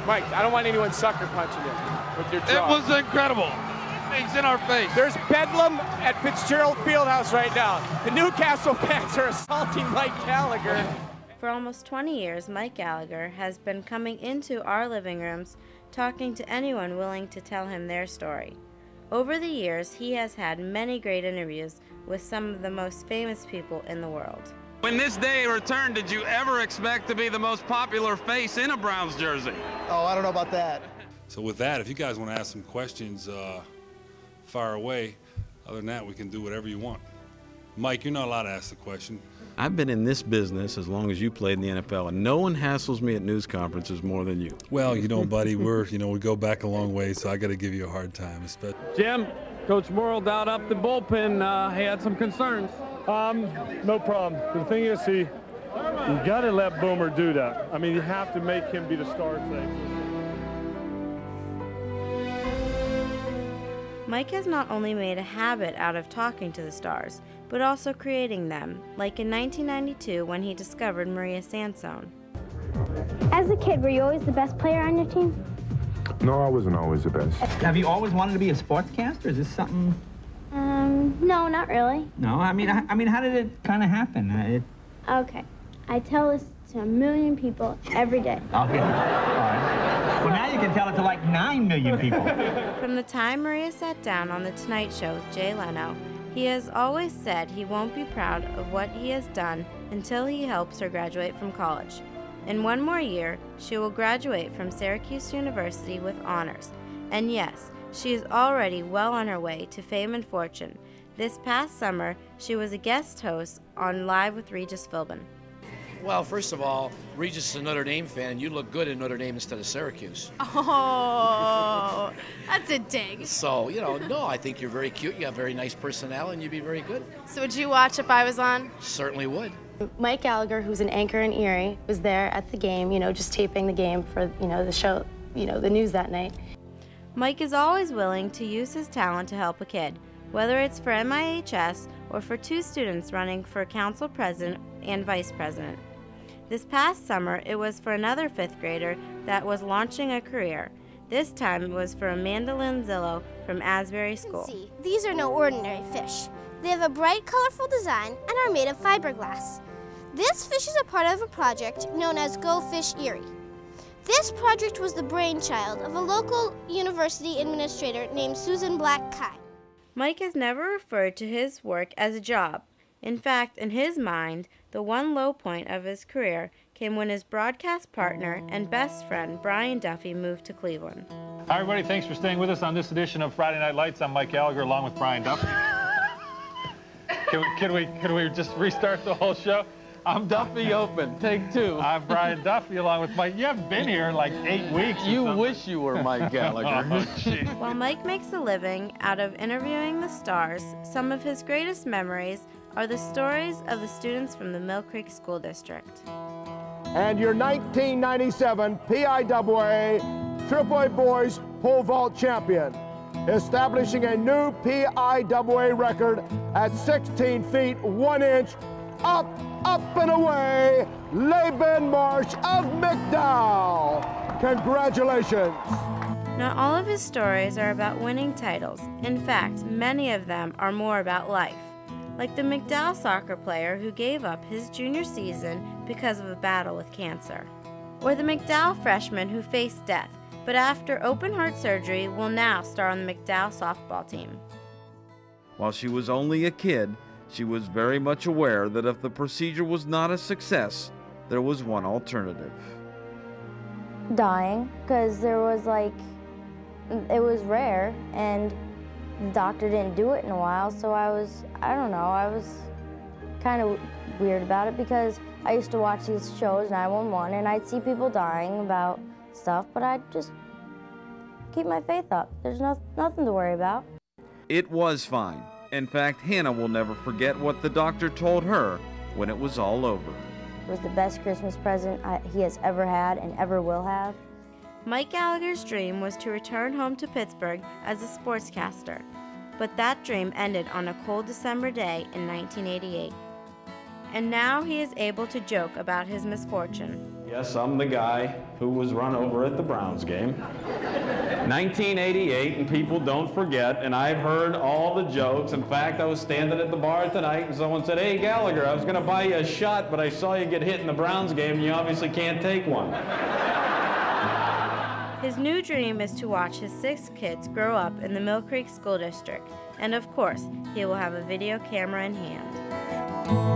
Mike, I don't want anyone sucker punching you with your jaw. It was incredible. Things in our face. There's bedlam at Fitzgerald Fieldhouse right now. The Newcastle fans are assaulting Mike Gallagher. For almost 20 years, Mike Gallagher has been coming into our living rooms, talking to anyone willing to tell him their story. Over the years, he has had many great interviews with some of the most famous people in the world. When this day returned, did you ever expect to be the most popular face in a Browns jersey? Oh, I don't know about that. So with that, if you guys want to ask some questions, fire away. Other than that, we can do whatever you want. Mike, you're not allowed to ask the question. I've been in this business as long as you played in the NFL, and no one hassles me at news conferences more than you. Well, you know, buddy, we go back a long way, so I got to give you a hard time. Jim, Coach Morrill dialed up the bullpen. He had some concerns. No problem. The thing is, you got to let Boomer do that. I mean, you have to make him be the star today. Mike has not only made a habit out of talking to the stars, but also creating them, like in 1992 when he discovered Maria Sansone. As a kid, were you always the best player on your team? No, I wasn't always the best. Have you always wanted to be a sportscaster? Is this something? No, not really. No, I mean, how did it kind of happen? Okay, I tell this to 1 million people every day. Okay, all right. Well, now you can tell it to like 9 million people. From the time Maria sat down on The Tonight Show with Jay Leno, he has always said he won't be proud of what he has done until he helps her graduate from college. In 1 more year, she will graduate from Syracuse University with honors. And yes, she is already well on her way to fame and fortune. This past summer, she was a guest host on Live with Regis Philbin. Well, first of all, Regis is a Notre Dame fan, and you look good in Notre Dame instead of Syracuse. Oh, that's a dig. So, no, I think you're very cute. You have a very nice personality, and you'd be very good. So would you watch if I was on? Certainly would. Mike Gallagher, who's an anchor in Erie, was there at the game, just taping the game for, the show, the news that night. Mike is always willing to use his talent to help a kid, whether it's for MIHS or for 2 students running for council president and vice president. This past summer, it was for another 5th grader that was launching a career. This time, it was for Amanda Lanzillo from Asbury School. See, these are no ordinary fish. They have a bright, colorful design and are made of fiberglass. This fish is a part of a project known as Go Fish Erie. This project was the brainchild of a local university administrator named Susan Black-Kai. Mike has never referred to his work as a job. In fact, in his mind, the one low point of his career came when his broadcast partner and best friend, Brian Duffy, moved to Cleveland. Hi, everybody. Thanks for staying with us on this edition of Friday Night Lights. I'm Mike Gallagher, along with Brian Duffy. Can we just restart the whole show? I'm Duffy Open. Take 2. I'm Brian Duffy, along with Mike. You haven't been here in like 8 weeks. You wish you were Mike Gallagher. While Mike makes a living out of interviewing the stars, some of his greatest memories are the stories of the students from the Mill Creek School District. And your 1997 PIAA AAA Boys Pole Vault champion, establishing a new PIAA record at 16 feet 1 inch, up and away, Laban Marsh of McDowell. Congratulations. Not all of his stories are about winning titles. In fact, many of them are more about life. Like the McDowell soccer player who gave up his junior season because of a battle with cancer. Or the McDowell freshman who faced death, but after open heart surgery will now star on the McDowell softball team. While she was only a kid, she was very much aware that if the procedure was not a success, there was one alternative. Dying, because it was rare, and the doctor didn't do it in a while, so I was kind of weird about it, because I used to watch these shows, 911, and I'd see people dying about stuff, but I'd just keep my faith up. There's nothing to worry about. It was fine. In fact, Hannah will never forget what the doctor told her when it was all over. It was the best Christmas present he has ever had and ever will have. Mike Gallagher's dream was to return home to Pittsburgh as a sportscaster, but that dream ended on a cold December day in 1988. And now he is able to joke about his misfortune. Yes, I'm the guy who was run over at the Browns game. 1988, and people don't forget, and I've heard all the jokes. In fact, I was standing at the bar tonight, and someone said, "Hey, Gallagher, I was going to buy you a shot, but I saw you get hit in the Browns game, and you obviously can't take one." His new dream is to watch his 6 kids grow up in the Mill Creek School District, and of course, he will have a video camera in hand.